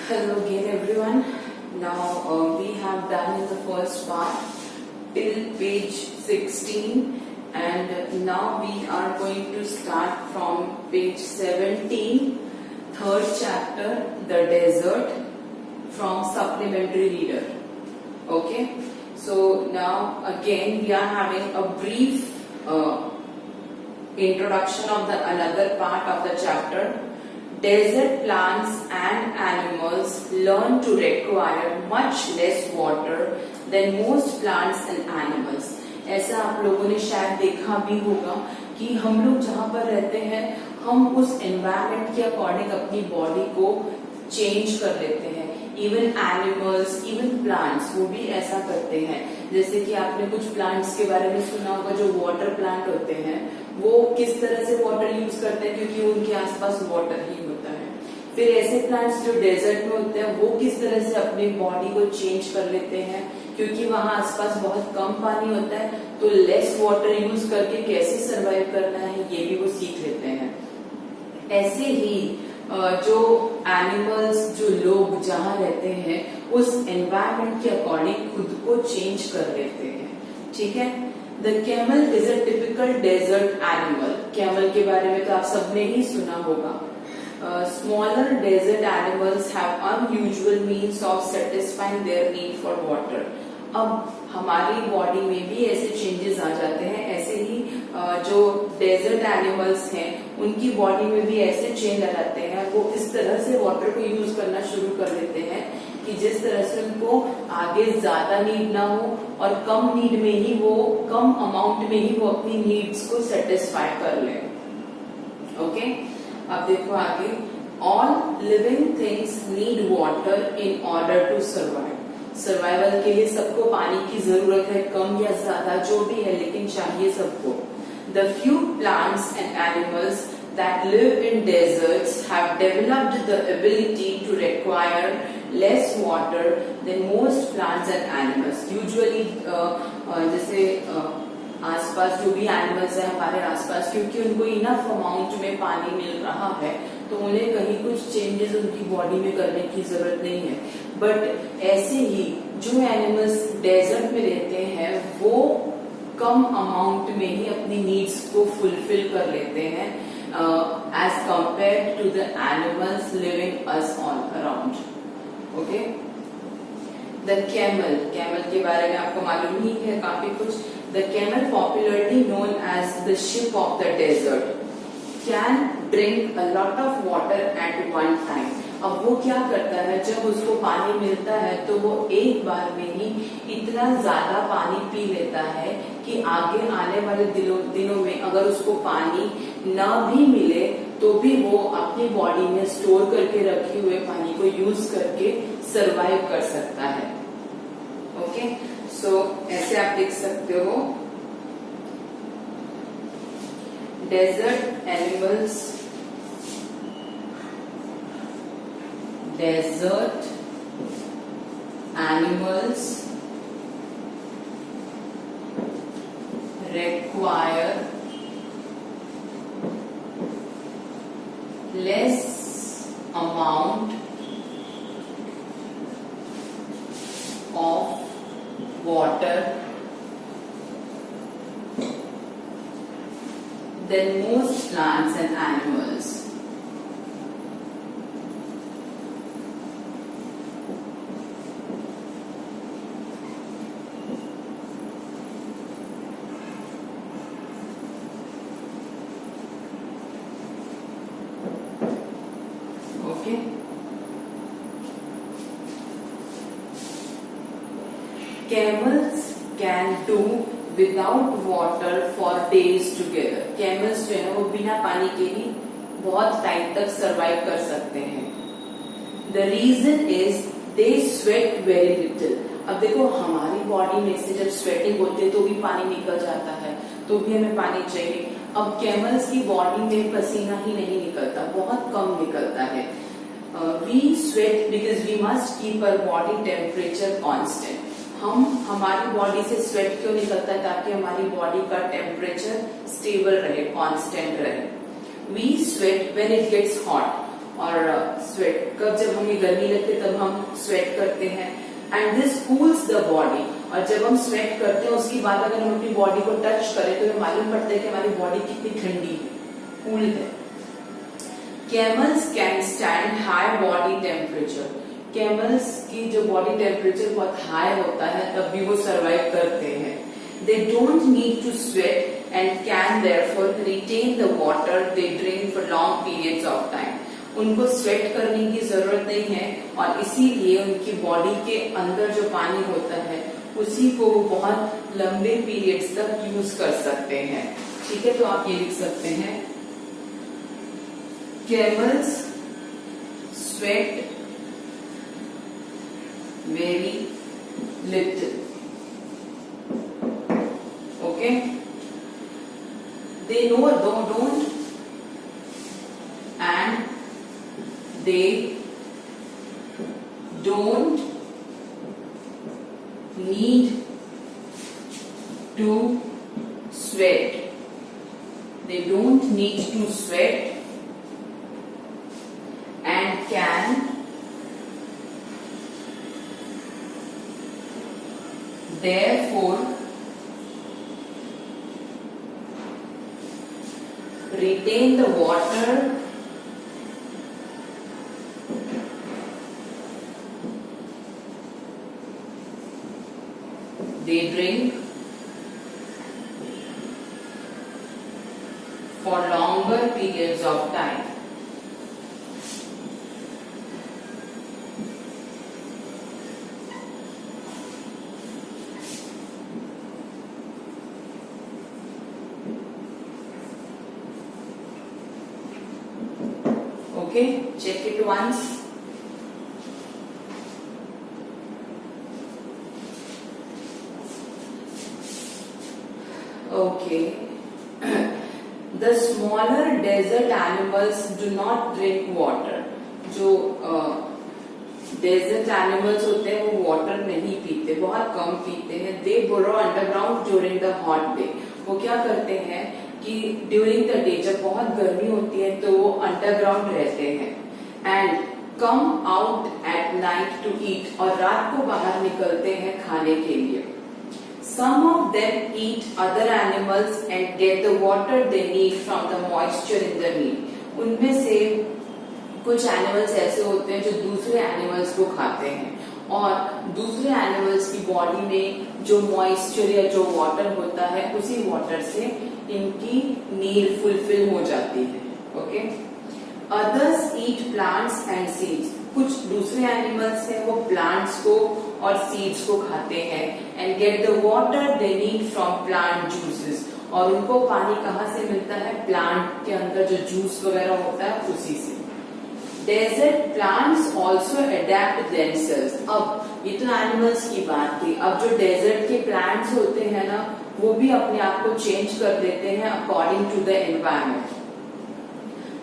Hello again everyone. Now we have done in the first part till page 16 and now we are going to start from page 17, third chapter, the desert, from supplementary reader. Okay, so now again we are having a brief introduction of the another part of the chapter. Desert plants and animals learn to require much less water than most plants and animals. ऐसा आप लोगों ने शायद देखा भी होगा कि हम लोग जहाँ पर रहते हैं हम उस एनवायरनमेंट के अकॉर्डिंग अपनी बॉडी को चेंज कर लेते हैं. इवन एनिमल्स, इवन प्लांट्स वो भी ऐसा करते हैं. जैसे कि आपने कुछ प्लांट्स के बारे में सुना होगा जो वाटर प्लांट होते हैं, वो किस तरह से वाटर यूज करते हैं क्योंकि उनके आसपास वाटर ही होता है. फिर ऐसे प्लांट्स जो डेजर्ट में होते हैं वो किस तरह से अपनी बॉडी को चेंज कर लेते हैं क्योंकि वहां आसपास बहुत कम पानी होता है, तो लेस वाटर यूज करके कैसे सरवाइव करना है ये भी वो सीख लेते हैं. ऐसे ही जो एनिमल्स, जो लोग जहाँ रहते हैं उस एनवायरनमेंट के अकॉर्डिंग खुद को चेंज कर लेते हैं. ठीक है. The camel is a typical desert animal. Camel के बारे में तो आप सबने ही सुना होगा. Smaller desert animals have unusual means of satisfying their need for water. अब हमारी बॉडी में भी ऐसे चेंजेस आ जाते हैं. ऐसे ही जो डेजर्ट एनिमल्स हैं उनकी बॉडी में भी ऐसे चेंज आ जाते हैं. वो इस तरह से वाटर को यूज करना शुरू कर देते हैं कि जिस तरह से उनको आगे ज्यादा नीड ना हो और कम नीड में ही वो, कम अमाउंट में ही वो अपनी नीड्स को सेटिस्फाई कर लें. ओके. अब देखो आगे. All living things need water in order to survive. Survival के लिए सबको पानी की जरूरत है, कम या ज्यादा जो भी है, लेकिन चाहिए सबको. The few plants and animals that live in deserts have developed the ability to require less water than most plants and animals. Usually जैसे आसपास जो भी एनिमल्स है हमारे आसपास, क्योंकि उनको इनफ अमाउंट में पानी मिल रहा है तो उन्हें कहीं कुछ चेंजेस उनकी बॉडी में करने की जरूरत नहीं है. बट ऐसे ही जो एनिमल्स डेजर्ट में रहते हैं वो कम अमाउंट में ही अपनी नीड्स को फुलफिल कर लेते हैं as compared to the animals living us all around. Okay? The camel के बारे में आपको मालूम ही है काफी कुछ. The camel, popularly known as the ship of the desert, can drink a lot of water at one time. अब वो क्या करता है, जब उसको पानी मिलता है तो वो एक बार में ही इतना ज्यादा पानी पी लेता है कि आगे आने वाले दिनों में अगर उसको पानी न भी मिले तो भी वो अपनी बॉडी में स्टोर करके रखे हुए पानी को यूज करके सरवाइव कर सकता है. ओके. सो ऐसे आप देख सकते हो desert animals, desert animals require less amount of water than most plants and animals. Okay. Camels can do without water for days together. Camels जो है वो बिना पानी के ही बहुत टाइम तक सरवाइव कर सकते हैं. The reason is they sweat very little. अब देखो हमारी बॉडी में से जब स्वेटिंग होती है तो भी पानी निकल जाता है, तो भी हमें पानी चाहिए. अब कैमल्स की बॉडी में पसीना ही नहीं निकलता, बहुत कम निकलता है. We sweat because we must keep our body temperature constant. हमारी बॉडी से स्वेट क्यों निकलता है, ताकि हमारी बॉडी का टेम्परेचर स्टेबल रहे, कांस्टेंट रहे. We sweat when it gets hot. और स्वेट कब, जब हमें गर्मी लगती है तब हम स्वेट करते हैं, and this cools the body. और जब हम स्वेट करते हैं उसके बाद अगर हम अपनी बॉडी को टच करें तो हमें मालूम पड़ता है कि हमारी बॉडी कितनी ठंडी है, कूल है। Camels can stand high body temperature. Camels की जो बॉडी टेम्परेचर बहुत हाई होता है तब भी वो सरवाइव करते हैं। They don't need to sweat and can therefore retain the water they drink for long periods of time. उनको स्वेट करने की जरूरत नहीं है और इसीलिए उनकी बॉडी के अंदर जो पानी होता है उसी को वो बहुत लंबे पीरियड्स तक यूज कर सकते हैं। ठीक है, तो आप ये लिख सकते हैं camels sweat very little. Okay, they know don't and they don't need to sweat. They don't need to sweat and can therefore retain the water they drink for longer periods of time. Okay, check it once. Okay. The smaller desert animals do not drink water. जो desert animals होते हैं वो water नहीं पीते, बहुत कम पीते हैं। दे burrow underground during the hot day. वो क्या करते हैं कि ड्यूरिंग द डे जब बहुत गर्मी होती है तो वो अंडरग्राउंड रहते हैं and come out at night to eat, और रात को बाहर निकलते हैं खाने के लिए। Some of them eat other animals and get the water they need from the moisture in the meat. उनमें से कुछ एनिमल्स ऐसे होते हैं जो दूसरे एनिमल्स को खाते हैं और दूसरे एनिमल्स की बॉडी में जो मॉइस्चर या जो वाटर होता है उसी वाटर से इनकी नीड फुलफिल हो जाती है। Okay, others eat plants and seeds. कुछ दूसरे एनिमल्स हैं वो प्लांट्स को और सीड्स को खाते हैं and get the water they need from plant juices, और उनको पानी कहाँ से मिलता है, प्लांट के अंदर जो जूस वगैरह होता है उसी से। Desert plants also adapt themselves. अब ये तो एनिमल्स की बात थी, अब जो डेजर्ट के प्लांट्स होते हैं ना वो भी अपने आप को चेंज कर देते हैं according to the environment.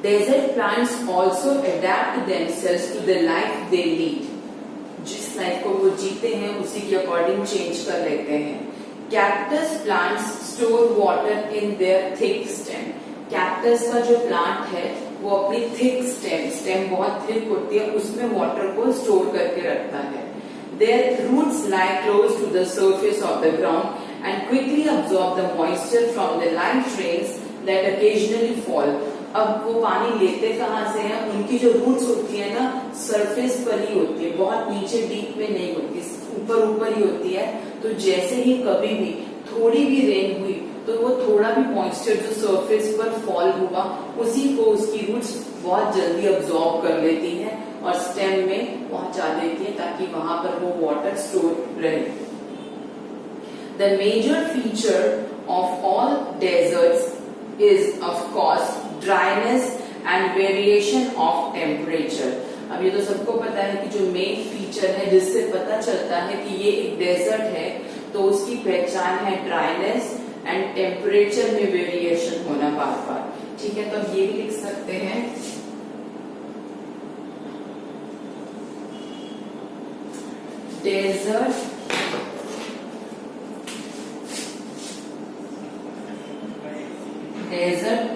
Desert plants also adapt themselves to the life they lead. जिस लाइफ को वो जीते हैं उसी के अकॉर्डिंग चेंज कर लेते हैं। Cactus plants store water in their thick stem. Cactus का जो प्लांट है वो अपनी थिक स्टेम बहुत थिक होती है, उसमें वाटर को स्टोर करके रखता है। Their roots lie close to the surface of the ground and quickly absorb the moisture from the light rains that occasionally fall. अब वो पानी लेते कहाँ से हैं, उनकी जो रूट्स होती है ना सरफेस पर ही होती है, बहुत नीचे डीप में नहीं होती, ऊपर ही होती है। तो जैसे ही कभी भी थोड़ी भी रेन हुई तो वो थोड़ा भी मॉइस्चर जो सरफेस पर फॉल हुआ उसी को उसकी रूट्स बहुत जल्दी अब्सॉर्ब कर लेती हैं और स्टेम में पहुंचा देती है ताकि वहां पर वो वाटर स्टोर रहे। The major feature of all deserts is of course dryness and variation of temperature. अब ये तो सबको पता है कि जो मेन फीचर है जिससे पता चलता है कि ये एक डेजर्ट है तो उसकी पहचान है ड्राइनेस एंड टेम्परेचर में वेरिएशन होना बार बार। ठीक है, तो अब ये भी लिख सकते हैं desert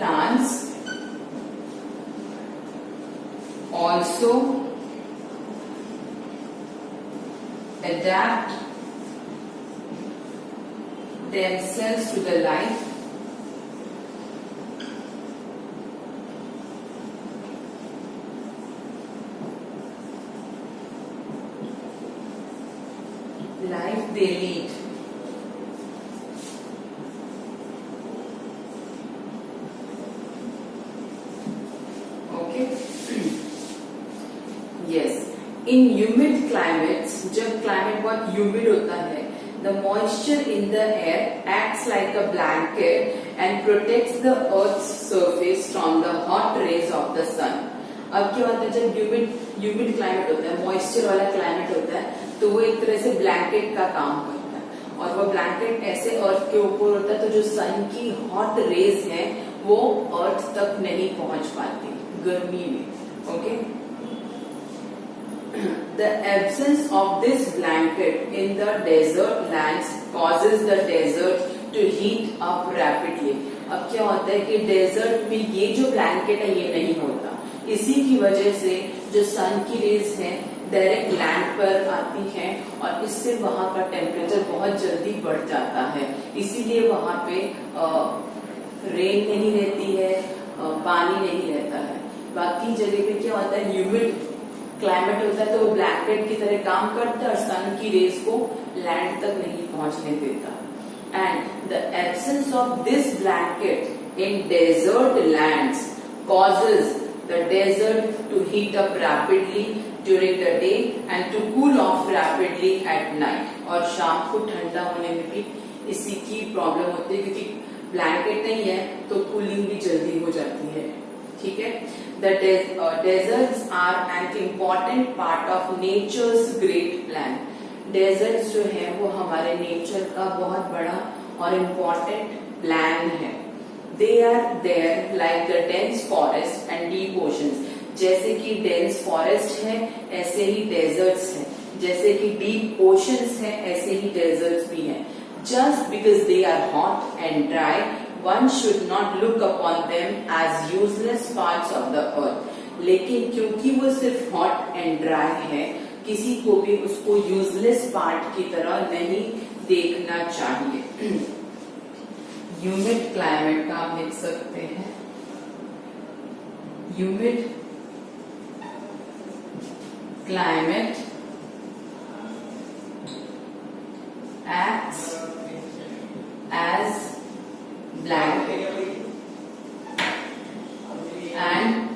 plants also adapt themselves to the life they lead. Okay. Yes. In humid climates, जब क्लाइमेट बहुत ह्यूमिड होता है, the moisture in the air acts like a blanket and protects the earth's surface from the hot rays of the sun. अब क्या होता है, जब humid climate होता है, मॉइस्चर वाला क्लाइमेट होता है, तो वो एक तरह से ब्लैंकेट का काम करता है, और वो ब्लैंकेट ऐसे अर्थ के ऊपर होता है, तो जो सन की हॉट रेज है वो अर्थ तक नहीं पहुंच पाती गर्मी में. Okay. The absence of this blanket in the desert lands causes the desert to heat up rapidly. अब क्या होता है कि डेजर्ट में ये जो ब्लैंकेट है ये नहीं होता, इसी की वजह से जो सन की रेज है डायरेक्ट लैंड पर आती हैं और इससे वहां का टेम्परेचर बहुत जल्दी बढ़ जाता है. इसीलिए वहां पे रेन नहीं रहती है, पानी नहीं रहता है. बाकी जगह पे क्या होता है, ह्यूमिड क्लाइमेट होता है तो वो ब्लैंकेट की तरह काम करता है और सन की रेज को लैंड तक नहीं पहुंचने देता. And the absence of this blanket in desert lands causes the desert to heat up rapidly during the day and to cool off rapidly at night. और शाम को ठंडा होने में भी इसी की प्रॉब्लम होती है, क्योंकि ब्लैंकेट नहीं है तो कूलिंग भी जल्दी हो जाती है. ठीक है. The deserts are an important part of nature's great plan. Deserts जो है वो हमारे नेचर का बहुत बड़ा और इम्पोर्टेंट प्लान है. They are there like the dense forest and deep oceans. जैसे कि dense forest है ऐसे ही deserts है, जैसे कि deep oceans है ऐसे ही deserts भी हैं. Just because they are hot and dry, one should not look upon them as useless parts of the earth. लेकिन क्योंकि वो सिर्फ hot and dry है, किसी को भी उसको useless part की तरह नहीं देखना चाहिए. ह्यूमिड क्लाइमेट का आप लिख सकते हैं, humid climate acts as blanket and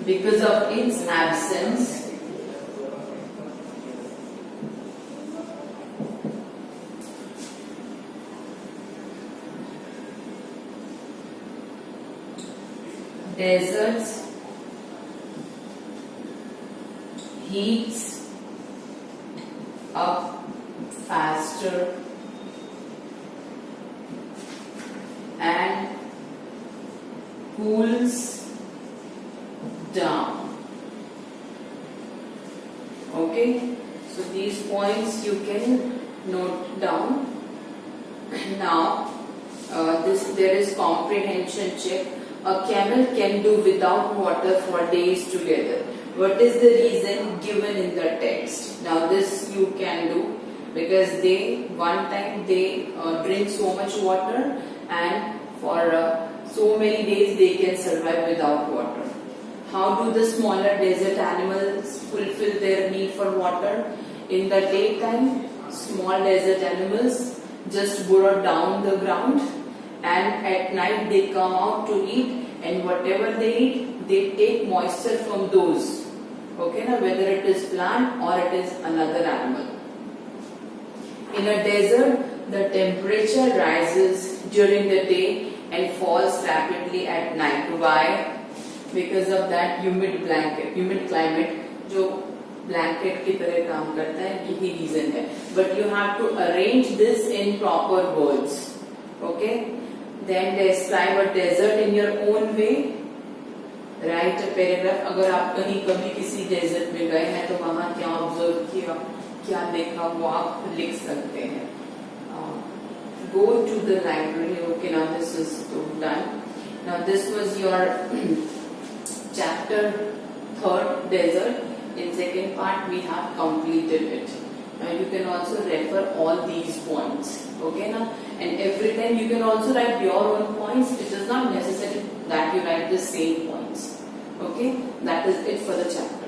because of its absence deserts heats up faster and cools down. Okay, so these points you can note down. Now there is comprehension check. A camel can do without water for days together. What is the reason given in the text? Now this you can do because one time they drink so much water and for so many days they can survive without water. How do the smaller desert animals fulfill their need for water? In the daytime, small desert animals just burrow down the ground, and at night they come out to eat, and whatever they eat, they take moisture from those. Okay, now whether it is plant or it is another animal. In a desert, the temperature rises during the day and falls rapidly at night. Why? Because of that humid climate जो blanket की तरह काम करता है, यही reason है. But you have to arrange this in proper words. Okay? Then describe a desert in your own way. Write a paragraph. अगर आप कहीं कभी किसी desert में गए हैं तो वहाँ क्या observe किया, क्या देखा, वो आप लिख सकते हैं. Go to the library. Okay, now this is done. Now this was your chapter 3rd, desert. In second part we have completed it. Now you can also refer all these points. Okay now, and every time you can also write your own points. It is not necessary that you write the same points. Okay, that is it for the chapter.